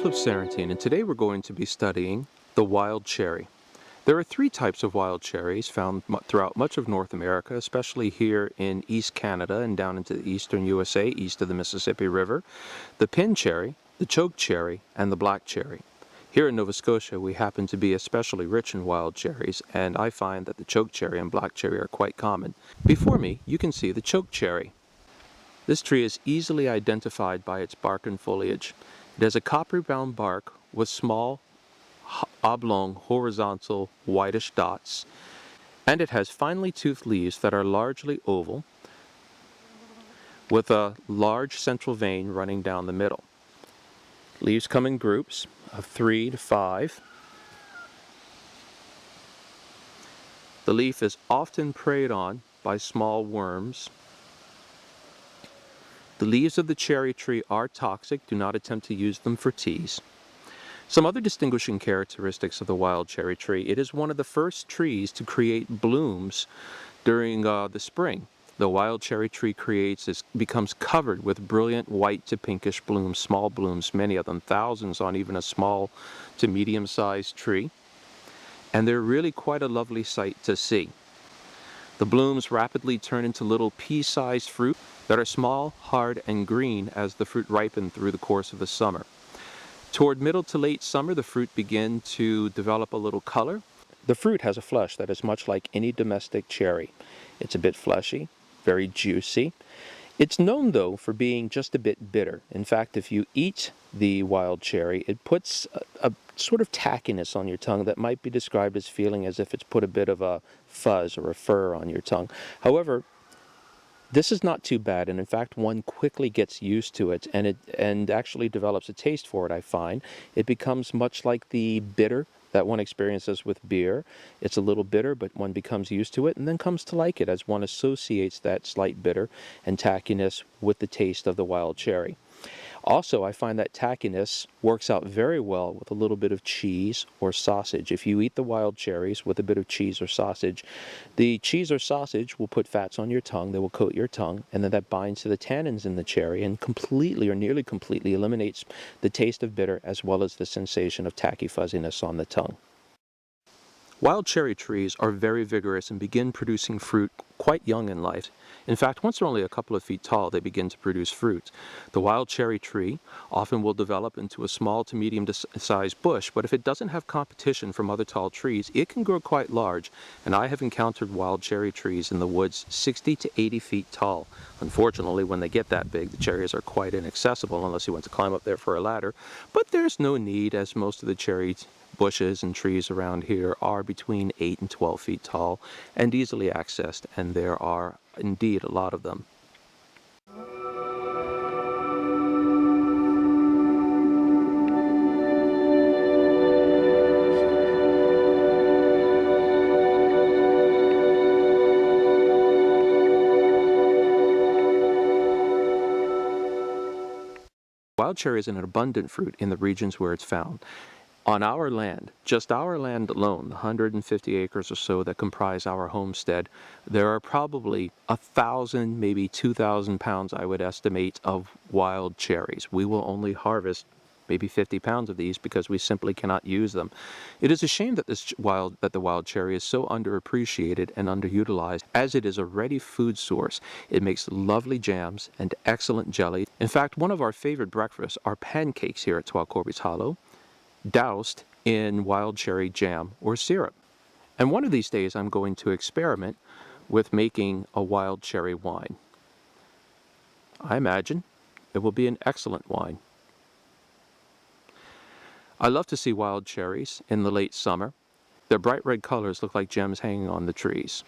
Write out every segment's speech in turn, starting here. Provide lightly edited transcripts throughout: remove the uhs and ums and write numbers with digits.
Cliff Sarantine, and today we're going to be studying the wild cherry. There are three types of wild cherries found throughout much of North America, especially here in East Canada and down into the eastern USA, east of the Mississippi River: the pin cherry, the choke cherry, and the black cherry. Here in Nova Scotia, we happen to be especially rich in wild cherries, and I find that the choke cherry and black cherry are quite common. Before me, you can see the choke cherry. This tree is easily identified by its bark and foliage. It has a copper-brown bark with small, oblong, horizontal, whitish dots, and it has finely toothed leaves that are largely oval, with a large central vein running down the middle. Leaves come in groups of 3 to 5. The leaf is often preyed on by small worms. The leaves of the cherry tree are toxic. Do not attempt to use them for teas. Some other distinguishing characteristics of the wild cherry tree: it is one of the first trees to create blooms during the spring. The wild cherry tree becomes covered with brilliant white to pinkish blooms, small blooms, many of them, thousands on even a small to medium-sized tree. And they're really quite a lovely sight to see. The blooms rapidly turn into little pea-sized fruit that are small, hard, and green as the fruit ripen through the course of the summer. Toward middle to late summer, the fruit begin to develop a little color. The fruit has a flesh that is much like any domestic cherry. It's a bit fleshy, very juicy. It's known, though, for being just a bit bitter. In fact, if you eat the wild cherry, it puts a sort of tackiness on your tongue that might be described as feeling as if it's put a bit of a fuzz or a fur on your tongue. However, this is not too bad, and in fact one quickly gets used to it and actually develops a taste for it, I find. It becomes much like the bitter that one experiences with beer. It's a little bitter, but one becomes used to it and then comes to like it as one associates that slight bitter and tackiness with the taste of the wild cherry. Also, I find that tackiness works out very well with a little bit of cheese or sausage. If you eat the wild cherries with a bit of cheese or sausage, the cheese or sausage will put fats on your tongue, they will coat your tongue, and then that binds to the tannins in the cherry and completely or nearly completely eliminates the taste of bitter as well as the sensation of tacky fuzziness on the tongue. Wild cherry trees are very vigorous and begin producing fruit quite young in life. In fact, once they're only a couple of feet tall, they begin to produce fruit. The wild cherry tree often will develop into a small to medium-sized bush, but if it doesn't have competition from other tall trees, it can grow quite large, and I have encountered wild cherry trees in the woods 60 to 80 feet tall. Unfortunately, when they get that big, the cherries are quite inaccessible unless you want to climb up there for a ladder, but there's no need, as most of the cherry bushes and trees around here are between 8 and 12 feet tall and easily accessed, and there are indeed a lot of them. Wild cherry is an abundant fruit in the regions where it's found. On our land, just our land alone, the 150 acres or so that comprise our homestead, there are probably 1,000, maybe 2,000 pounds, I would estimate, of wild cherries. We will only harvest maybe 50 pounds of these because we simply cannot use them. It is a shame that the wild cherry is so underappreciated and underutilized, as it is a ready food source. It makes lovely jams and excellent jelly. In fact, one of our favorite breakfasts are pancakes here at 12 Corby's Hollow, doused in wild cherry jam or syrup. And one of these days I'm going to experiment with making a wild cherry wine. I imagine it will be an excellent wine. I love to see wild cherries in the late summer. Their bright red colors look like gems hanging on the trees.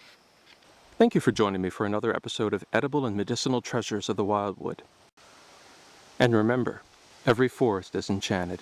Thank you for joining me for another episode of Edible and Medicinal Treasures of the Wildwood. And remember, every forest is enchanted.